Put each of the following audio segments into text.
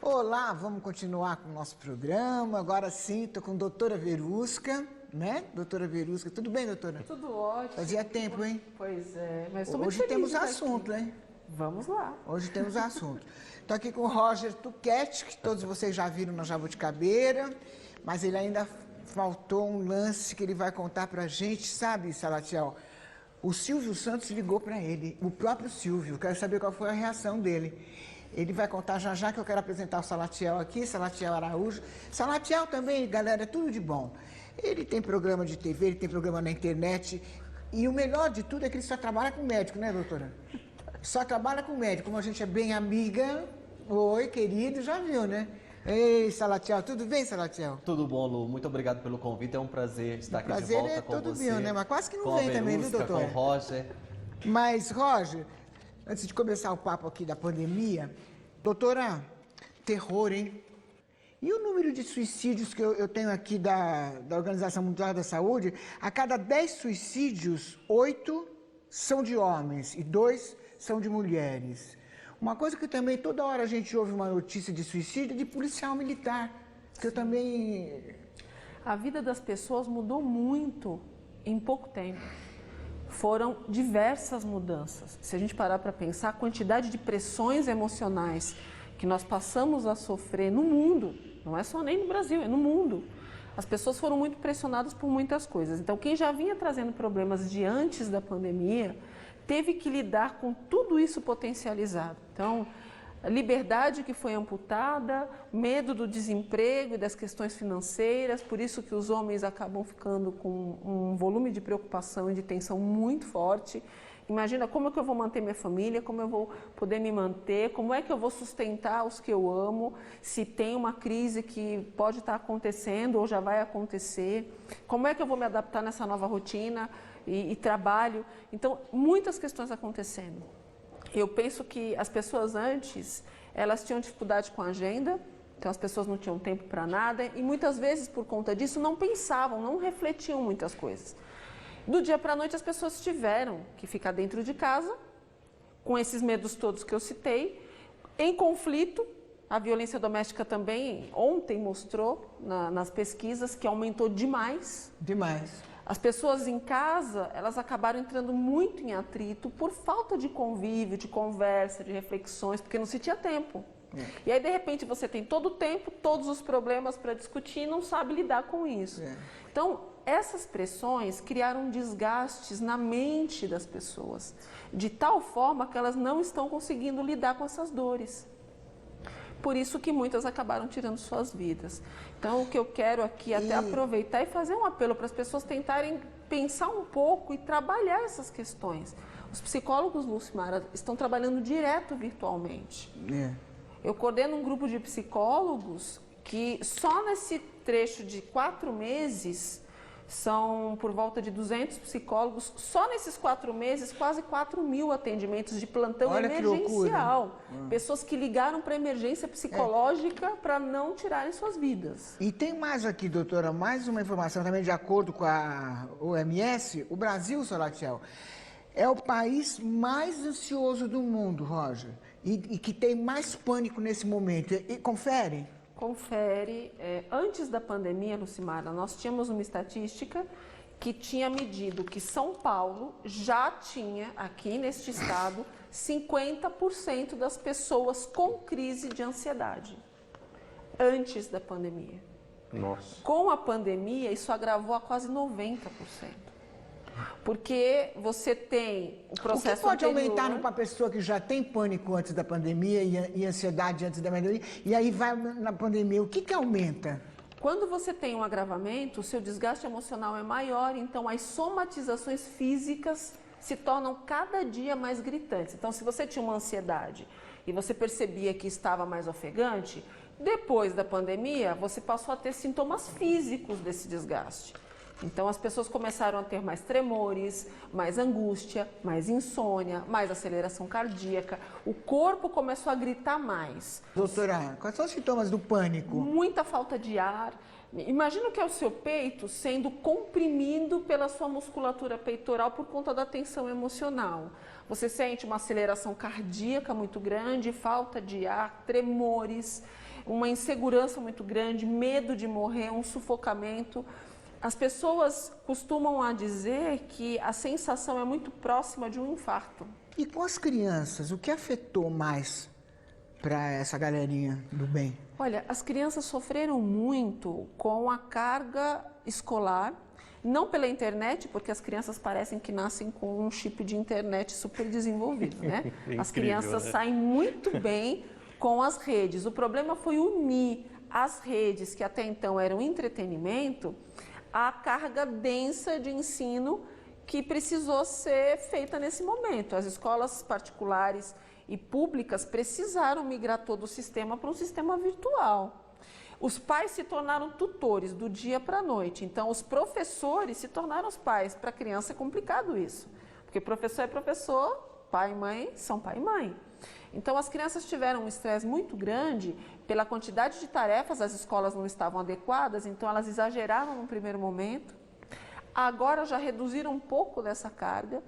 Olá, vamos continuar com o nosso programa. Agora sim, estou com a doutora Verusca, né? Doutora Verusca, tudo bem, doutora? Tudo ótimo. Fazia tempo, hein? Pois é, mas estou muito Hoje feliz temos de estar assunto, aqui. hein? Vamos lá. Hoje temos assunto. Estou aqui com o Roger Tuquete, que todos vocês já viram na Jabuticabeira, mas ele ainda faltou um lance que ele vai contar pra gente, sabe, Salatiel? O Silvio Santos ligou para ele, o próprio Silvio, quero saber qual foi a reação dele. Ele vai contar já já, que eu quero apresentar o Salatiel aqui, Salatiel Araújo. Salatiel também, galera, é tudo de bom. Ele tem programa de TV, ele tem programa na internet, e o melhor de tudo é que ele só trabalha com médico, né, doutora? Só trabalha com médico, como a gente é bem amiga. Oi, querido, já viu, né? Ei, Salatiel, tudo bem, Salatiel? Tudo bom, Lu. Muito obrigado pelo convite. É um prazer estar aqui de volta com você. Prazer é todo meu, né? Mas quase que não com vem a também, viu, Verusca, doutor? com o Roger. Mas, Roger, antes de começar o papo aqui da pandemia, doutora, terror, hein? E o número de suicídios que eu tenho aqui da Organização Mundial da Saúde, a cada 10 suicídios, 8 são de homens e 2 são de mulheres. Uma coisa que também toda hora a gente ouve uma notícia de suicídio de policial militar, que eu também... A vida das pessoas mudou muito em pouco tempo. Foram diversas mudanças. Se a gente parar para pensar, a quantidade de pressões emocionais que nós passamos a sofrer no mundo, não é só nem no Brasil, é no mundo. As pessoas foram muito pressionadas por muitas coisas. Então, quem já vinha trazendo problemas de antes da pandemia, teve que lidar com tudo isso potencializado. Então, a liberdade que foi amputada, medo do desemprego e das questões financeiras, por isso que os homens acabam ficando com um volume de preocupação e de tensão muito forte. Imagina como é que eu vou manter minha família, como eu vou poder me manter, como é que eu vou sustentar os que eu amo, se tem uma crise que pode estar acontecendo ou já vai acontecer, como é que eu vou me adaptar nessa nova rotina e trabalho. Então, muitas questões acontecendo. Eu penso que as pessoas antes, elas tinham dificuldade com a agenda, então as pessoas não tinham tempo para nada e muitas vezes por conta disso não pensavam, não refletiam muitas coisas. Do dia para a noite as pessoas tiveram que ficar dentro de casa, com esses medos todos que eu citei, em conflito. A violência doméstica também ontem mostrou nas pesquisas que aumentou demais. Demais. As pessoas em casa, elas acabaram entrando muito em atrito por falta de convívio, de conversa, de reflexões, porque não se tinha tempo. E aí, de repente, você tem todo o tempo, todos os problemas para discutir e não sabe lidar com isso. Então, essas pressões criaram desgastes na mente das pessoas, de tal forma que elas não estão conseguindo lidar com essas dores. Por isso que muitas acabaram tirando suas vidas. Então, o que eu quero aqui até aproveitar e fazer um apelo para as pessoas tentarem pensar um pouco e trabalhar essas questões. Os psicólogos, Lucimara, estão trabalhando direto virtualmente. Eu coordeno um grupo de psicólogos que só nesse trecho de 4 meses são por volta de 200 psicólogos, só nesses 4 meses, quase 4.000 atendimentos de plantão emergencial. Pessoas que ligaram para emergência psicológica para não tirarem suas vidas. E tem mais aqui, doutora, mais uma informação também de acordo com a OMS, o Brasil, Salatiel, é o país mais ansioso do mundo, Roger, e que tem mais pânico nesse momento. E confere? Confere. Antes da pandemia, Lucimara, nós tínhamos uma estatística que tinha medido que São Paulo já tinha, aqui neste estado, 50% das pessoas com crise de ansiedade. Antes da pandemia. Nossa. Com a pandemia, isso agravou a quase 90%. Porque você tem o processo O que pode anterior, aumentar numa pessoa que já tem pânico antes da pandemia e ansiedade antes da pandemia, e aí vai na pandemia, o que aumenta? Quando você tem um agravamento, o seu desgaste emocional é maior, então as somatizações físicas se tornam cada dia mais gritantes. Então, se você tinha uma ansiedade e você percebia que estava mais ofegante, depois da pandemia, você passou a ter sintomas físicos desse desgaste. Então as pessoas começaram a ter mais tremores, mais angústia, mais insônia, mais aceleração cardíaca. O corpo começou a gritar mais. Doutora, quais são os sintomas do pânico? Muita falta de ar. Imagina que é o seu peito sendo comprimido pela sua musculatura peitoral por conta da tensão emocional. Você sente uma aceleração cardíaca muito grande, falta de ar, tremores, uma insegurança muito grande, medo de morrer, um sufocamento. As pessoas costumam a dizer que a sensação é muito próxima de um infarto. E com as crianças, o que afetou mais para essa galerinha do bem? Olha, as crianças sofreram muito com a carga escolar, não pela internet, porque as crianças parecem que nascem com um chip de internet super desenvolvido, né? As crianças saem muito bem com as redes. O problema foi unir as redes, que até então eram entretenimento, à carga densa de ensino que precisou ser feita nesse momento. As escolas particulares e públicas precisaram migrar todo o sistema para um sistema virtual. Os pais se tornaram tutores do dia para a noite, então os professores se tornaram os pais. Para a criança é complicado isso, porque professor é professor, pai e mãe são pai e mãe. Então as crianças tiveram um estresse muito grande pela quantidade de tarefas, as escolas não estavam adequadas, então elas exageraram no primeiro momento. Agora já reduziram um pouco dessa carga.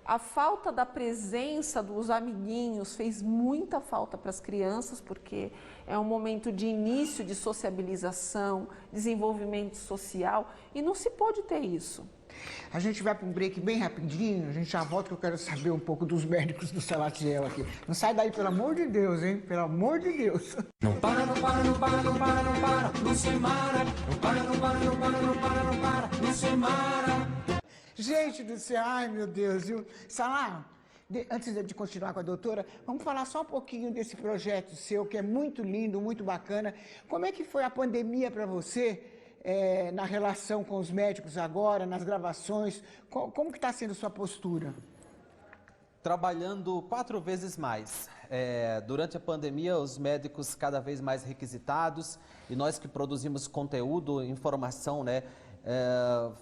A falta da presença dos amiguinhos fez muita falta para as crianças, porque é um momento de início de sociabilização, desenvolvimento social, e não se pode ter isso. A gente vai para um break bem rapidinho, a gente já volta que eu quero saber um pouco dos médicos do Salatiel aqui. Não sai daí, pelo amor de Deus, hein? Pelo amor de Deus. Não para, não para, não para, não para, não para, Lucimara. Não para, não para, não para, não para, não para, Lucimara. Gente do céu, ai meu Deus, viu? Salá, antes de continuar com a doutora, vamos falar só um pouquinho desse projeto seu, que é muito lindo, muito bacana. Como é que foi a pandemia para você, na relação com os médicos agora, nas gravações? Como que está sendo a sua postura? Trabalhando 4 vezes mais. Durante a pandemia, os médicos cada vez mais requisitados, e nós que produzimos conteúdo, informação, né?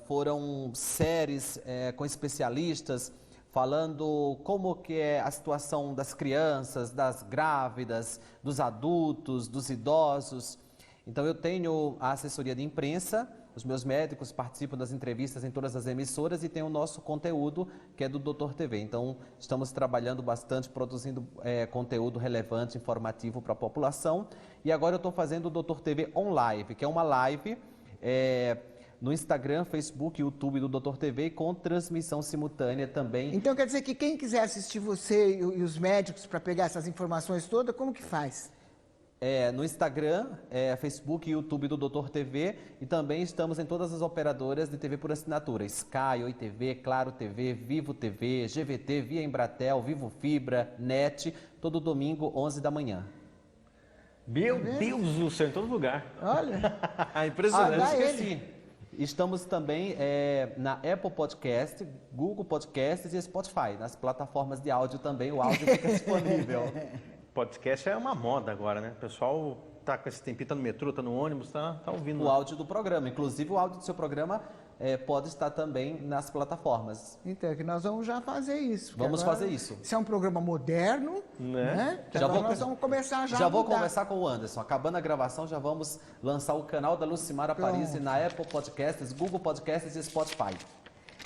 Foram séries com especialistas falando como que é a situação das crianças, das grávidas, dos adultos, dos idosos. Então eu tenho a assessoria de imprensa, os meus médicos participam das entrevistas em todas as emissoras e tem o nosso conteúdo, que é do Doutor TV. Então estamos trabalhando bastante, produzindo conteúdo relevante, informativo para a população. E agora eu estou fazendo o Doutor TV On Live, que é uma live no Instagram, Facebook, YouTube do Doutor TV, com transmissão simultânea também. Então quer dizer que quem quiser assistir você e os médicos para pegar essas informações todas, como que faz? No Instagram, Facebook e YouTube do Doutor TV, e também estamos em todas as operadoras de TV por assinatura, Sky, Oi TV, Claro TV, Vivo TV, GVT, Via Embratel, Vivo Fibra, NET, todo domingo, 11 da manhã. Meu Deus do céu, em todo lugar. Olha. Impressionante. Esqueci. Estamos também na Apple Podcast, Google Podcasts e Spotify. Nas plataformas de áudio também, o áudio fica disponível. Podcast é uma moda agora, né? O pessoal tá com esse tempinho, tá no metrô, tá no ônibus, tá ouvindo. O áudio do programa. Inclusive, o áudio do seu programa pode estar também nas plataformas. Então, é que nós vamos já fazer isso. Vamos fazer isso. Isso é um programa moderno, né? Então nós vamos começar já. Já vou conversar com o Anderson. Acabando a gravação, já vamos lançar o canal da Lucimara Paris na Apple Podcasts, Google Podcasts e Spotify.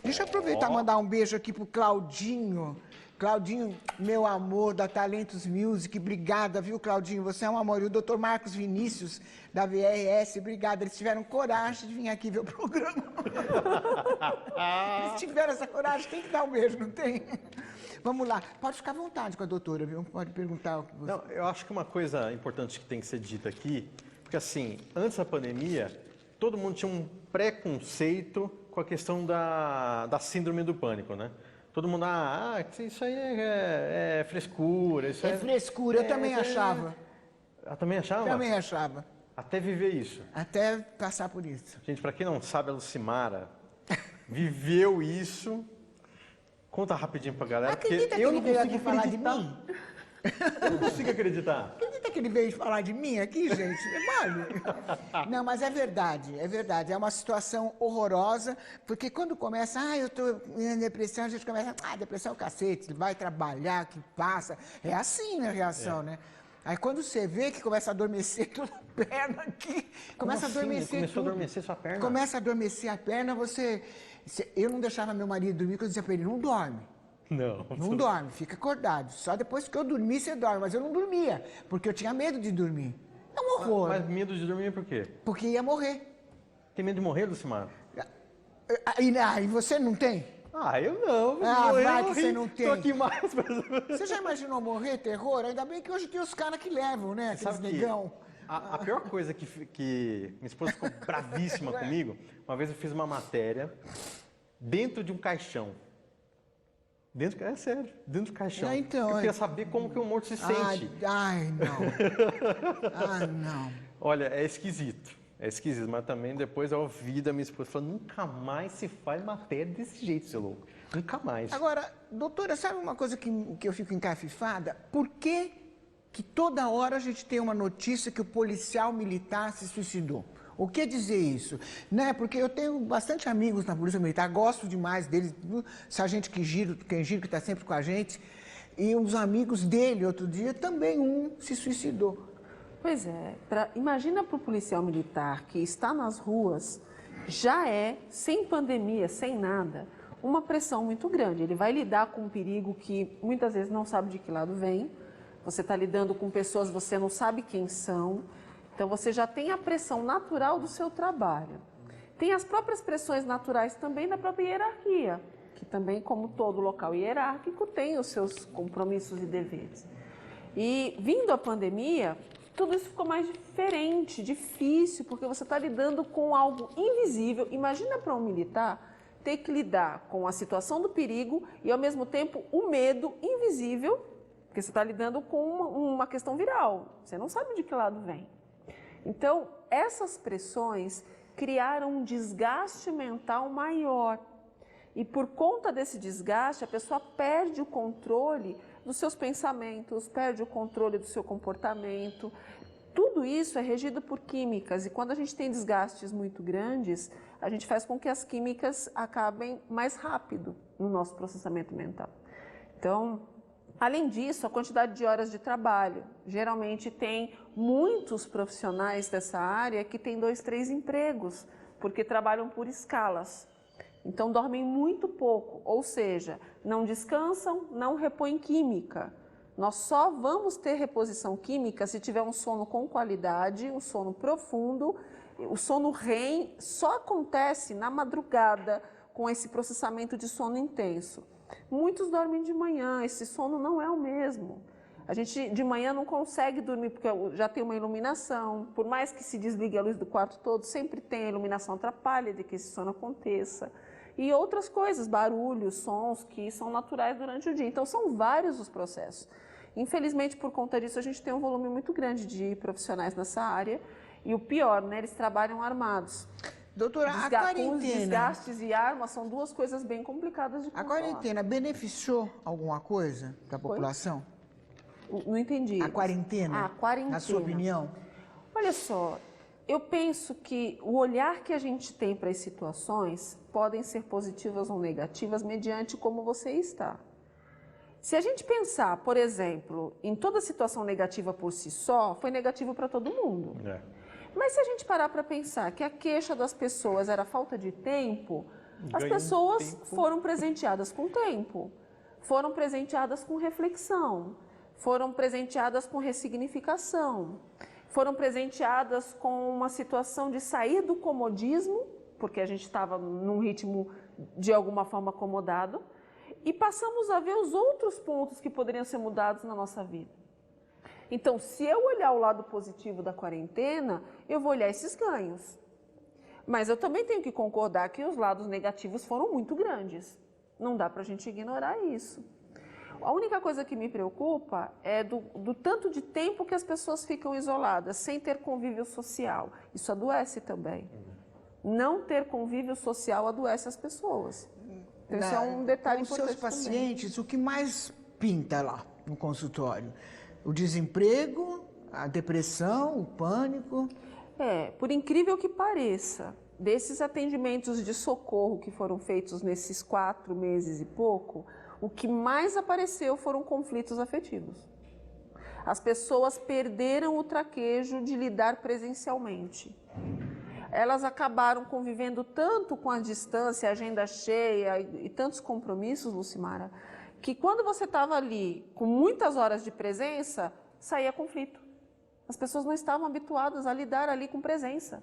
Deixa eu aproveitar e mandar um beijo aqui pro Claudinho. Claudinho, meu amor, da Talentos Music, obrigada, viu, Claudinho? Você é um amor. E o Dr. Marcos Vinícius, da VRS, obrigada. Eles tiveram coragem de vir aqui ver o programa. Eles tiveram essa coragem, tem que dar um beijo, não tem? Vamos lá. Pode ficar à vontade com a doutora, viu? Pode perguntar o que você... Não, eu acho que uma coisa importante que tem que ser dita aqui, porque assim, antes da pandemia, todo mundo tinha um preconceito com a questão da síndrome do pânico, né? Todo mundo, isso aí é frescura. Isso é frescura, eu também achava. Também achava? Também achava. Até viver isso. Até passar por isso. Gente, para quem não sabe, a Lucimara viveu isso. Conta rapidinho pra galera. Acredita que ele veio aqui falar de mim? Eu não consigo acreditar. Acredita que que ele veio falar de mim aqui, gente? Vale. Não, mas é verdade, é verdade. É uma situação horrorosa, porque quando começa, eu estou em depressão, a gente começa, depressão é o cacete, vai trabalhar, que passa. É assim, né, a reação, né? Aí quando você vê que começa a adormecer toda a perna aqui, começa a adormecer Começou tudo. a adormecer sua perna? Começa a adormecer a perna, eu não deixava meu marido dormir, porque eu dizia para ele, não dorme. Não dorme, fica acordado. Só depois que eu dormir, você dorme. Mas eu não dormia, porque eu tinha medo de dormir. É um horror. Mas medo de dormir por quê? Porque ia morrer. Tem medo de morrer, Lucimar? E você não tem? Eu não. Vai que você não tem. Tô aqui mais. Você já imaginou morrer, terror? Ainda bem que hoje tem os caras que levam, né? Aqueles negão. A pior coisa que minha esposa ficou bravíssima comigo, uma vez eu fiz uma matéria dentro de um caixão. É sério, dentro do caixão. Então, eu queria saber como que o morto se sente. Não. Olha, é esquisito, mas também depois eu ouvi da minha esposa falando, nunca mais se faz matéria desse jeito, seu louco. Nunca mais. Agora, doutora, sabe uma coisa que eu fico encafifada? Por que toda hora a gente tem uma notícia que o policial militar se suicidou? O que dizer isso? Né? Porque eu tenho bastante amigos na Polícia Militar, gosto demais deles, do Sargento Kenjiro, que está sempre com a gente, e uns amigos dele, outro dia, também um se suicidou. Pois é, imagina para o policial militar que está nas ruas, já é, sem pandemia, sem nada, uma pressão muito grande. Ele vai lidar com um perigo que muitas vezes não sabe de que lado vem, você está lidando com pessoas, você não sabe quem são, então você já tem a pressão natural do seu trabalho. Tem as próprias pressões naturais também da própria hierarquia, que também, como todo local hierárquico, tem os seus compromissos e deveres. E vindo a pandemia, tudo isso ficou mais diferente, difícil, porque você está lidando com algo invisível. Imagina para um militar ter que lidar com a situação do perigo e, ao mesmo tempo, o medo invisível, porque você está lidando com uma questão viral, você não sabe de que lado vem. Então, essas pressões criaram um desgaste mental maior. E por conta desse desgaste, a pessoa perde o controle dos seus pensamentos, perde o controle do seu comportamento. Tudo isso é regido por químicas e quando a gente tem desgastes muito grandes, a gente faz com que as químicas acabem mais rápido no nosso processamento mental. Então, além disso, a quantidade de horas de trabalho. Geralmente tem muitos profissionais dessa área que têm 2, 3 empregos, porque trabalham por escalas. Então dormem muito pouco, ou seja, não descansam, não repõem química. Nós só vamos ter reposição química se tiver um sono com qualidade, um sono profundo. O sono REM só acontece na madrugada com esse processamento de sono intenso. Muitos dormem de manhã, esse sono não é o mesmo. A gente de manhã não consegue dormir porque já tem uma iluminação. Por mais que se desligue a luz do quarto todo, sempre tem a iluminação atrapalha de que esse sono aconteça. E outras coisas, barulhos, sons que são naturais durante o dia. Então são vários os processos. Infelizmente, por conta disso, a gente tem um volume muito grande de profissionais nessa área. E o pior, né, eles trabalham armados. Doutora, a quarentena... Com os desgastes e armas são duas coisas bem complicadas de controlar. A quarentena beneficiou alguma coisa para a população? Não entendi. A quarentena? A quarentena. Na sua opinião? Olha só, eu penso que o olhar que a gente tem para as situações podem ser positivas ou negativas mediante como você está. Se a gente pensar, por exemplo, em toda situação negativa por si só, foi negativo para todo mundo. Mas se a gente parar para pensar que a queixa das pessoas era a falta de tempo, as pessoas foram presenteadas com tempo, foram presenteadas com reflexão, foram presenteadas com ressignificação, foram presenteadas com uma situação de sair do comodismo, porque a gente estava num ritmo de alguma forma acomodado, e passamos a ver os outros pontos que poderiam ser mudados na nossa vida. Então, se eu olhar o lado positivo da quarentena, eu vou olhar esses ganhos. Mas eu também tenho que concordar que os lados negativos foram muito grandes. Não dá para a gente ignorar isso. A única coisa que me preocupa é do tanto de tempo que as pessoas ficam isoladas, sem ter convívio social. Isso adoece também. Não ter convívio social adoece as pessoas. Então, isso é um detalhe importante. Com seus pacientes, o que mais pinta lá no consultório? O desemprego, a depressão, o pânico. Por incrível que pareça, desses atendimentos de socorro que foram feitos nesses 4 meses e pouco, o que mais apareceu foram conflitos afetivos. As pessoas perderam o traquejo de lidar presencialmente. Elas acabaram convivendo tanto com a distância, a agenda cheia e tantos compromissos, Lucimara, que quando você estava ali com muitas horas de presença, saía conflito. As pessoas não estavam habituadas a lidar ali com presença.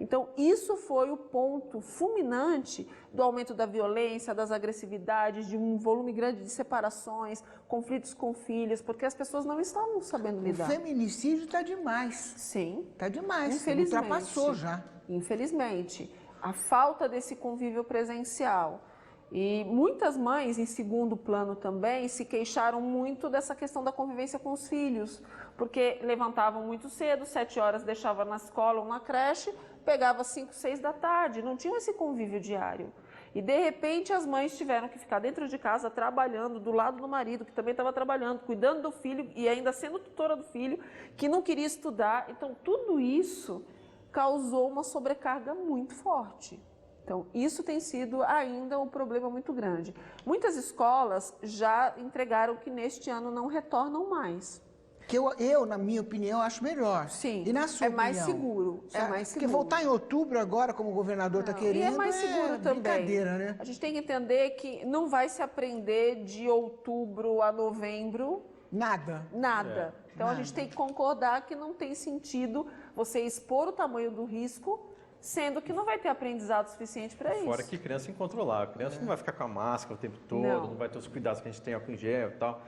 Então, isso foi o ponto fulminante do aumento da violência, das agressividades, de um volume grande de separações, conflitos com filhos, porque as pessoas não estavam sabendo lidar. O feminicídio está demais. Sim. Está demais. Infelizmente. Ultrapassou já. Infelizmente. A falta desse convívio presencial. E muitas mães, em segundo plano também, se queixaram muito dessa questão da convivência com os filhos, porque levantavam muito cedo, 7 horas deixavam na escola ou na creche, pegava 5, 6 da tarde, não tinha esse convívio diário. E de repente as mães tiveram que ficar dentro de casa trabalhando, do lado do marido, que também estava trabalhando, cuidando do filho e ainda sendo tutora do filho, que não queria estudar. Então tudo isso causou uma sobrecarga muito forte. Então, isso tem sido ainda um problema muito grande. Muitas escolas já entregaram que neste ano não retornam mais. Que eu, na minha opinião, acho melhor. Sim, e na sua é mais opinião? seguro. É mais seguro. Porque voltar em outubro agora, como o governador está querendo, e é mais seguro também. Brincadeira, né? A gente tem que entender que não vai se aprender de outubro a novembro. Nada. Nada. Então, a gente tem que concordar que não tem sentido você expor o tamanho do risco, sendo que não vai ter aprendizado suficiente para isso. Fora que criança tem que controlar. A criança não vai ficar com a máscara o tempo todo, não vai ter os cuidados que a gente tem álcool em gel e tal.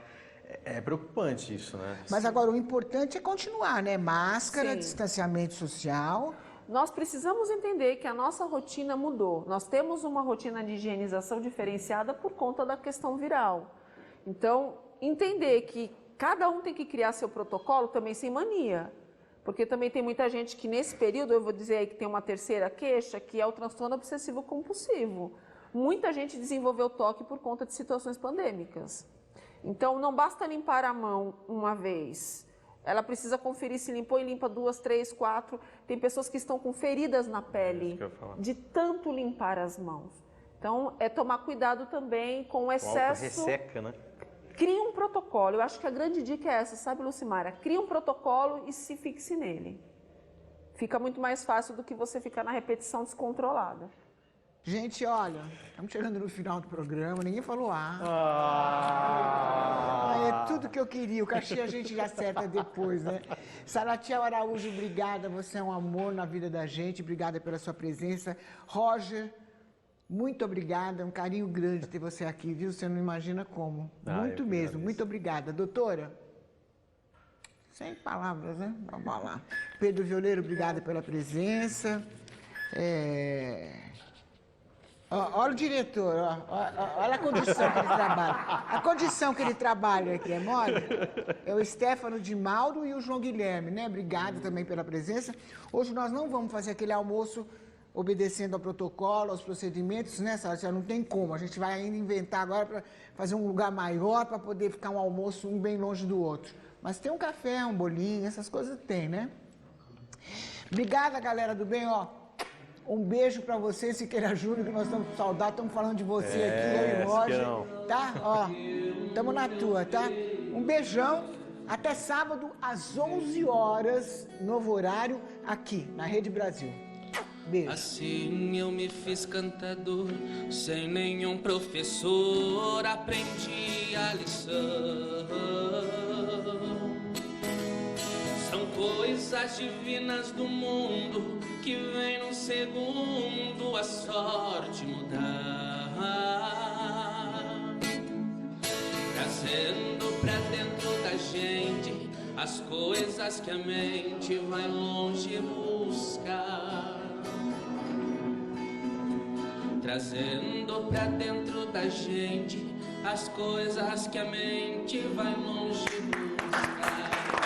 É preocupante isso, né? Mas agora o importante é continuar, né? Máscara, Sim. Distanciamento social. Nós precisamos entender que a nossa rotina mudou. Nós temos uma rotina de higienização diferenciada por conta da questão viral. Então, entender que cada um tem que criar seu protocolo também sem mania. Porque também tem muita gente que nesse período, eu vou dizer aí que tem uma terceira queixa, que é o transtorno obsessivo compulsivo. Muita gente desenvolveu toque por conta de situações pandêmicas. Então, não basta limpar a mão uma vez. Ela precisa conferir se limpou e limpa 2, 3, 4. Tem pessoas que estão com feridas na pele de tanto limpar as mãos. Então, é tomar cuidado também com o excesso. Resseca, né? Cria um protocolo. Eu acho que a grande dica é essa, sabe, Lucimara? Cria um protocolo e se fixe nele. Fica muito mais fácil do que você ficar na repetição descontrolada. Gente, olha, estamos chegando no final do programa, ninguém falou é tudo que eu queria, o cachê a gente já acerta depois, né? Salatiel Araújo, obrigada, você é um amor na vida da gente, obrigada pela sua presença. Roger, muito obrigada, um carinho grande ter você aqui, viu? Você não imagina como. Muito mesmo, muito obrigada. Doutora? Sem palavras, né? Vamos lá. Pedro Violeiro, obrigada pela presença. Olha o diretor, olha a condição que ele trabalha. A condição que ele trabalha aqui é mole. É o Stefano de Mauro e o João Guilherme, né? Obrigado também pela presença. Hoje nós não vamos fazer aquele almoço obedecendo ao protocolo, aos procedimentos, né, Sara? Não tem como. A gente vai ainda inventar agora para fazer um lugar maior para poder ficar um almoço um bem longe do outro. Mas tem um café, um bolinho, essas coisas tem, né? Obrigada, galera do bem, Um beijo pra você, Siqueira Júnior, que nós estamos com saudade, estamos falando de você aqui, eu e Roger, tá? Estamos na tua, tá? Um beijão, até sábado às 11 horas, novo horário, aqui, na Rede Brasil. Beijo. Assim eu me fiz cantador, sem nenhum professor, aprendi a lição. São coisas divinas do mundo que vem num segundo a sorte mudar, trazendo pra dentro da gente as coisas que a mente vai longe buscar, trazendo pra dentro da gente as coisas que a mente vai longe buscar.